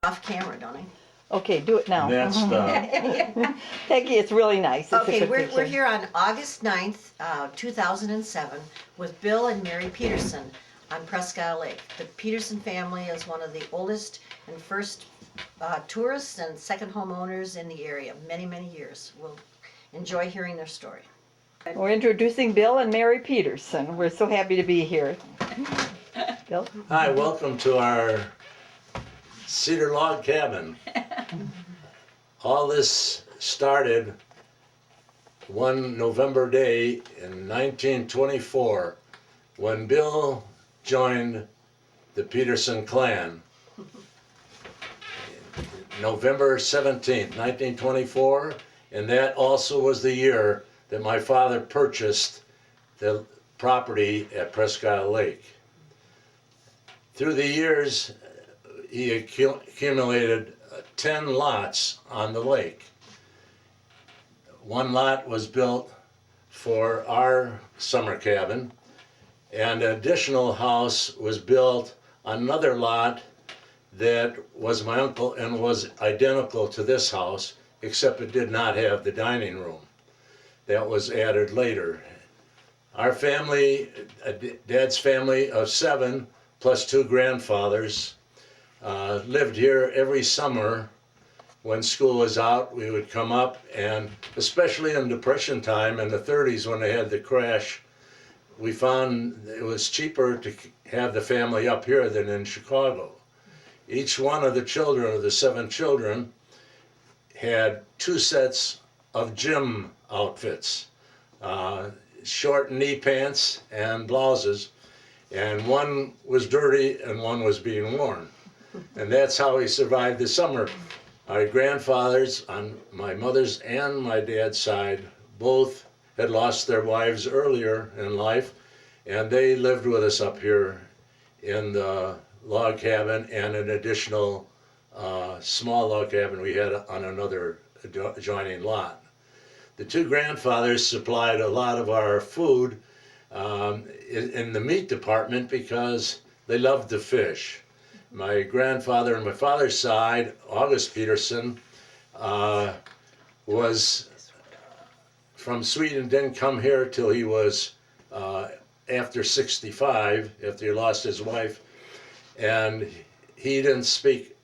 Off camera, don't I? Okay, do it now. That's Thank you, it's really nice. It's a Okay, good we're picture. here on August 9th, 2007 with Bill and Mary Peterson on Presque Isle Lake. The Peterson family is one of the oldest and first tourists and second homeowners in the area, many, many years. We'll enjoy hearing their story. We're introducing Bill and Mary Peterson. We're so happy to be here. Bill? Hi, welcome to our cedar log cabin. All this started one November day in 1924 when Bill joined the Peterson clan. November 17th, 1924, and that also was the year that my father purchased the property at Presque Isle Lake. Through the years, he accumulated 10 lots on the lake. One lot was built for our summer cabin, and an additional house was built on another lot that was my uncle and was identical to this house, except it did not have the dining room. That was added later. Our family, Dad's family of 7 plus 2 grandfathers, lived here every summer. When school was out, we would come up, and especially in Depression time in the 30s when they had the crash, we found it was cheaper to have the family up here than in Chicago. Each one of the children, of the 7 children, had 2 sets of gym outfits, short knee pants and blouses, and one was dirty and one was being worn. And that's how we survived the summer. Our grandfathers on my mother's and my dad's side both had lost their wives earlier in life, and they lived with us up here in the log cabin and an additional small log cabin we had on another adjoining lot. The 2 grandfathers supplied a lot of our food in the meat department because they loved to fish. My grandfather on my father's side, August Peterson, was from Sweden, didn't come here till he was after 65, after he lost his wife, and he didn't speak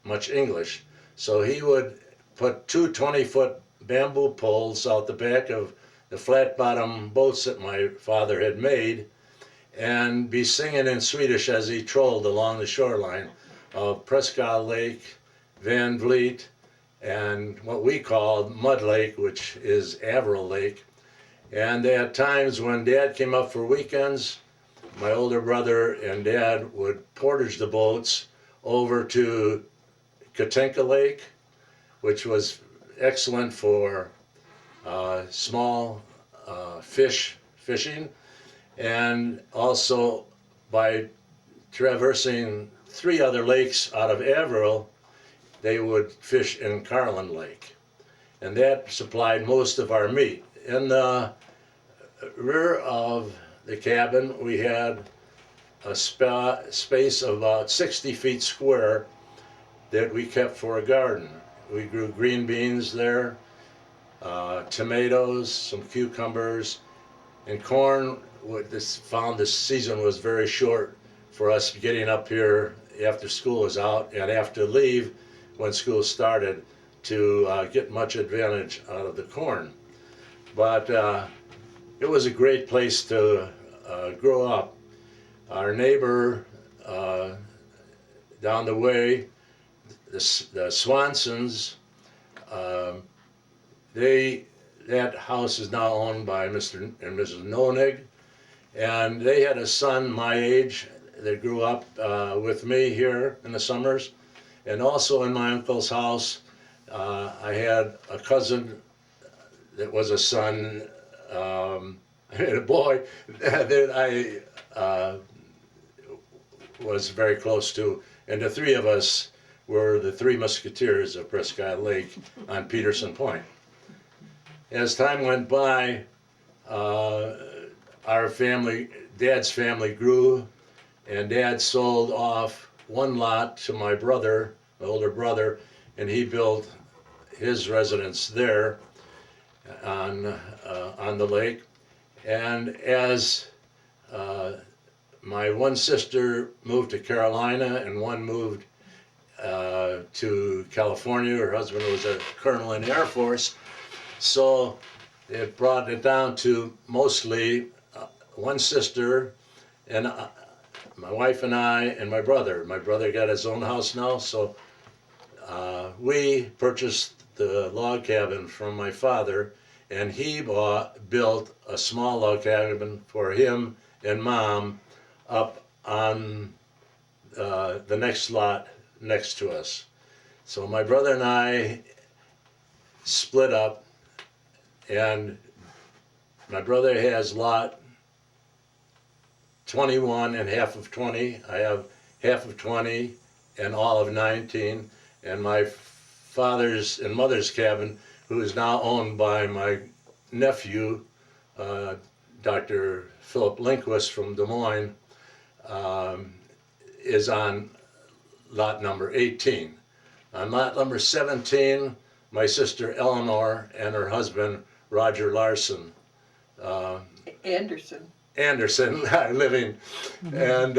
much English. So he would put 2 20-foot bamboo poles out the back of the flat bottom boats that my father had made and be singing in Swedish as he trolled along the shoreline of Presque Isle Lake, Van Vliet, and what we called Mud Lake, which is Averill Lake. And at times when Dad came up for weekends, my older brother and Dad would portage the boats over to Katinka Lake, which was excellent for small fishing, and also by traversing 3 other lakes out of Averill, they would fish in Carlin Lake, and that supplied most of our meat. In the rear of the cabin, we had a space of about 60 feet square that we kept for a garden. We grew green beans there, tomatoes, some cucumbers, and corn. Found this season was very short for us getting up here after school was out and after leave when school started to get much advantage out of the corn. But it was a great place to grow up. Our neighbor down the way, the Swansons, that house is now owned by Mr. and Mrs. Nonig, and they had a son my age that grew up with me here in the summers. And also in my uncle's house, I had a cousin that was a son, and a boy that I was very close to, and the 3 of us were the 3 Musketeers of Presque Isle Lake on Peterson Point. As time went by, our family, Dad's family grew, and Dad sold off one lot to my brother my older brother, and he built his residence there on the lake. And as my one sister moved to Carolina and one moved to California, her husband was a colonel in the Air Force, so it brought it down to mostly one sister and my wife and I and my brother. My brother got his own house now, so we purchased the log cabin from my father, and he built a small log cabin for him and Mom up on the next lot next to us. So my brother and I split up, and my brother has lot 21 and half of 20. I have half of 20 and all of 19. And my father's and mother's cabin, who is now owned by my nephew, Dr. Philip Lindquist from Des Moines, is on lot number 18. On lot number 17, my sister Eleanor and her husband Roger Larson Anderson. are living. And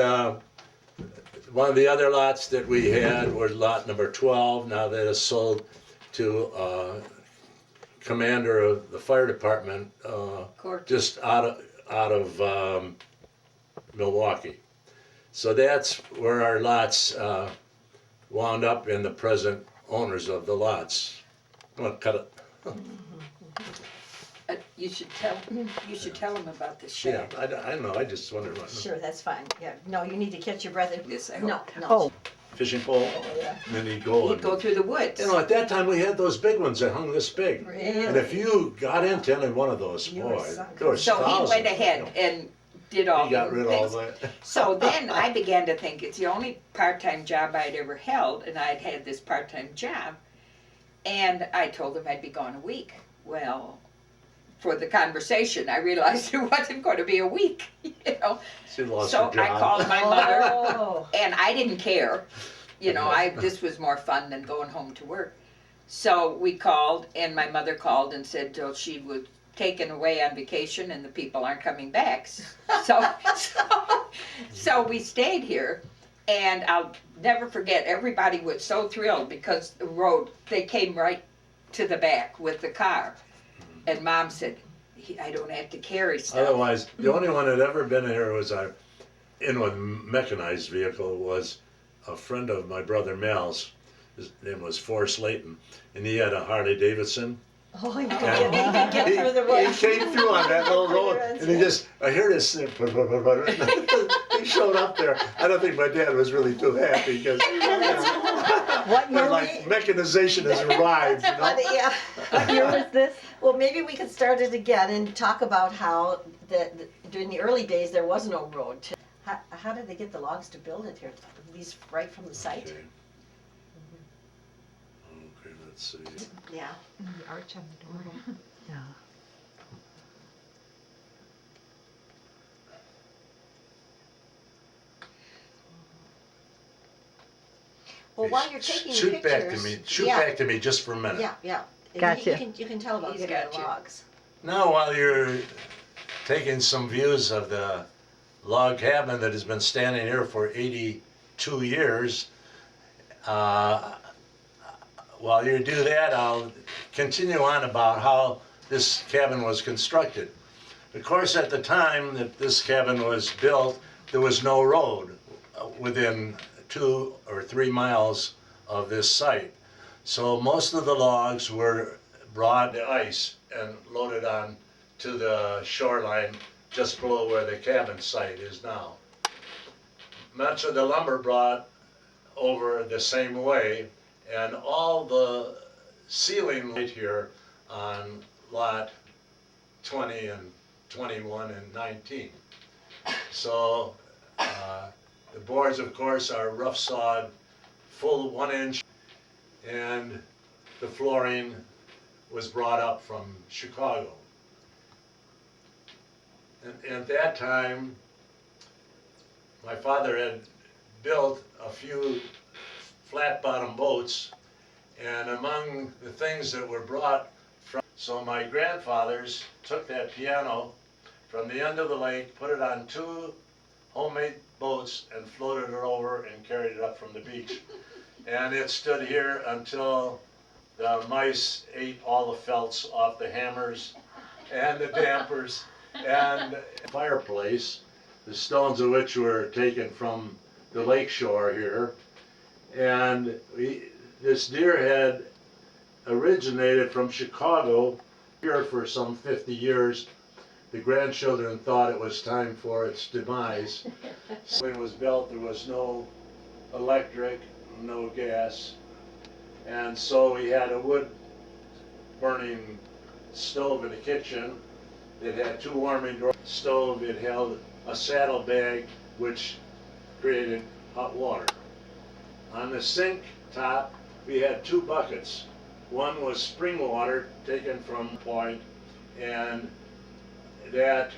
one of the other lots that we had was lot number 12. Now that is sold to commander of the fire department just out of Milwaukee. So that's where our lots wound up, in the present owners of the lots. I'm gonna cut it. You should tell him about the Yeah, shed. I know, I just wondered what. Sure, that's fine, yeah, no, you need to catch your breath. Yes, I No, hope. no. Oh, Fishing pole, Yeah. and then you go. He'd go through the woods. You know, at that time we had those big ones that hung this big. And if you got into any one of those, You were boy, sunk. there was So he thousands. went ahead and did all He got the rid of all things. that. So then I began to think it's the only part-time job I'd ever held, and I'd had this part-time job. And I told him I'd be gone a week. Well, for the conversation, I realized it wasn't going to be a week, you know. She lost So her job. I called my mother, Oh, and I didn't care. You know, this was more fun than going home to work. So we called, and my mother called and said, oh, she was taken away on vacation and the people aren't coming back. So we stayed here, and I'll never forget, everybody was so thrilled because the road, they came right to the back with the car. And Mom said, I don't have to carry stuff. Otherwise, the only one that ever been here was in a mechanized vehicle was a friend of my brother Mal's. His name was Forrest Layton, and he had a Harley Davidson. oh, you could get through the He woods. came through on that little road, and I hear this thing, he showed up there. I don't think my dad was really too happy, because what year? like mechanization has arrived, you know? But, yeah. What year was this? Well, maybe we could start it again and talk about how during the early days there was no road. How did they get the logs to build it here? These right from the site? Okay. Okay, let's see. Yeah. The arch on the door. Yeah. Well, while you're taking Shoot pictures. back to me. Shoot yeah, back to me just for a minute. Yeah, yeah. Gotcha. You can tell about He's getting got the you. logs. Now, while you're taking some views of the log cabin that has been standing here for 82 years, while you do that, I'll continue on about how this cabin was constructed. Of course, at the time that this cabin was built, there was no road within 2 or 3 miles of this site. So most of the logs were brought to ice and loaded on to the shoreline just below where the cabin site is now. Much of the lumber brought over the same way, and all the ceiling right here on lot 20 and 21 and 19. So the boards, of course, are rough sawed, full 1 inch, and the flooring was brought up from Chicago. And at that time, my father had built a few flat bottom boats, and among the things that were brought from, so my grandfathers took that piano from the end of the lake, put it on 2 homemade boats and floated it over and carried it up from the beach. And it stood here until the mice ate all the felts off the hammers and the dampers and fireplace, the stones of which were taken from the lake shore here. And this deer head originated from Chicago here for some 50 years. The grandchildren thought it was time for its demise. When it was built, there was no electric, no gas, and so we had a wood burning stove in the kitchen. It had 2 warming doors. Stove, it held a saddlebag which created hot water. On the sink top, we had 2 buckets. One was spring water taken from point, and that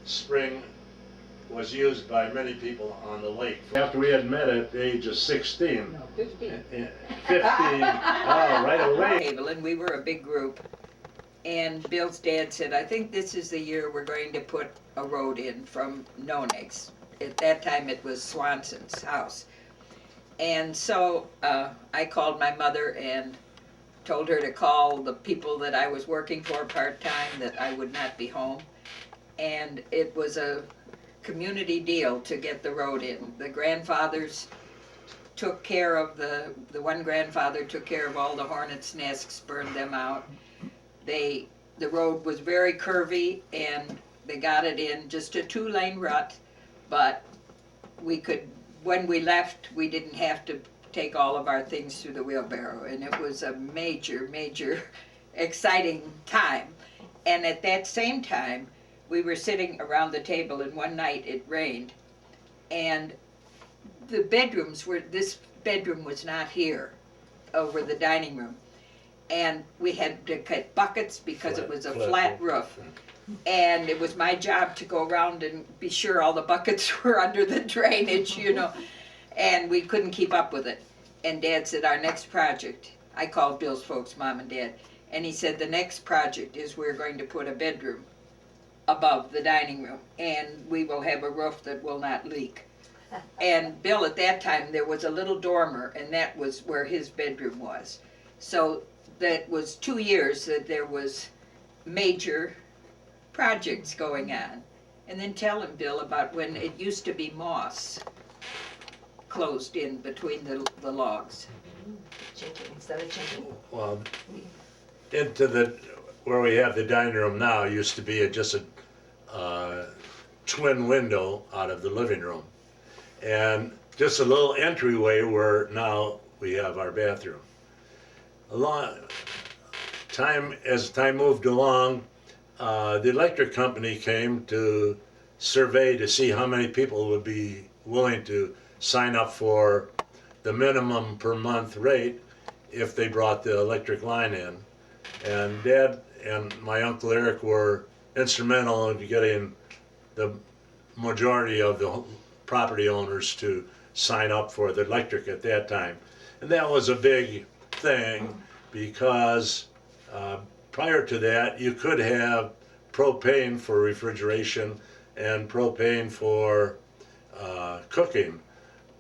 spring was used by many people on the lake. After we had met at the age of 16. No, 15. 15, right away. Table, and we were a big group. And Bill's dad said, I think this is the year we're going to put a road in from Nonex. At that time it was Swanson's house. And so I called my mother and told her to call the people that I was working for part-time, that I would not be home. And it was a community deal to get the road in. The grandfathers took care of the one grandfather took care of all the hornets' nests, burned them out. The road was very curvy, and they got it in just a 2-lane rut, but we could, when we left, we didn't have to take all of our things through the wheelbarrow, and it was a major, major exciting time. And at that same time, we were sitting around the table, and one night it rained, and the bedrooms were, this bedroom was not here, over the dining room. And we had to get buckets because it was a flat roof. And it was my job to go around and be sure all the buckets were under the drainage, you know. And we couldn't keep up with it. And Dad said, our next project, I called Bill's folks, Mom and Dad, and he said, the next project is we're going to put a bedroom above the dining room, and we will have a roof that will not leak. And Bill, at that time, there was a little dormer, and that was where his bedroom was. So that was 2 years that there was major projects going on. And then tell him, Bill, about when it used to be moss closed in between the logs. Chinking instead of chinking. Well, into the, where we have the dining room now, used to be just a twin window out of the living room. And just a little entryway where now we have our bathroom. As time moved along, the electric company came to survey to see how many people would be willing to sign up for the minimum per month rate if they brought the electric line in. And Dad and my Uncle Eric were instrumental in getting the majority of the property owners to sign up for the electric at that time. And that was a big thing because prior to that you could have propane for refrigeration and propane for cooking,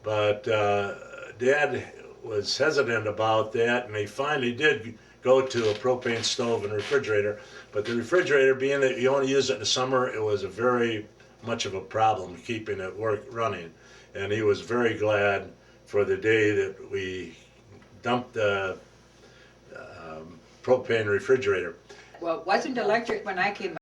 but Dad was hesitant about that, and they finally did go to a propane stove and refrigerator. But the refrigerator, being that you only use it in the summer, it was a very much of a problem keeping it running. And he was very glad for the day that we dumped the propane refrigerator. Well, it wasn't electric when I came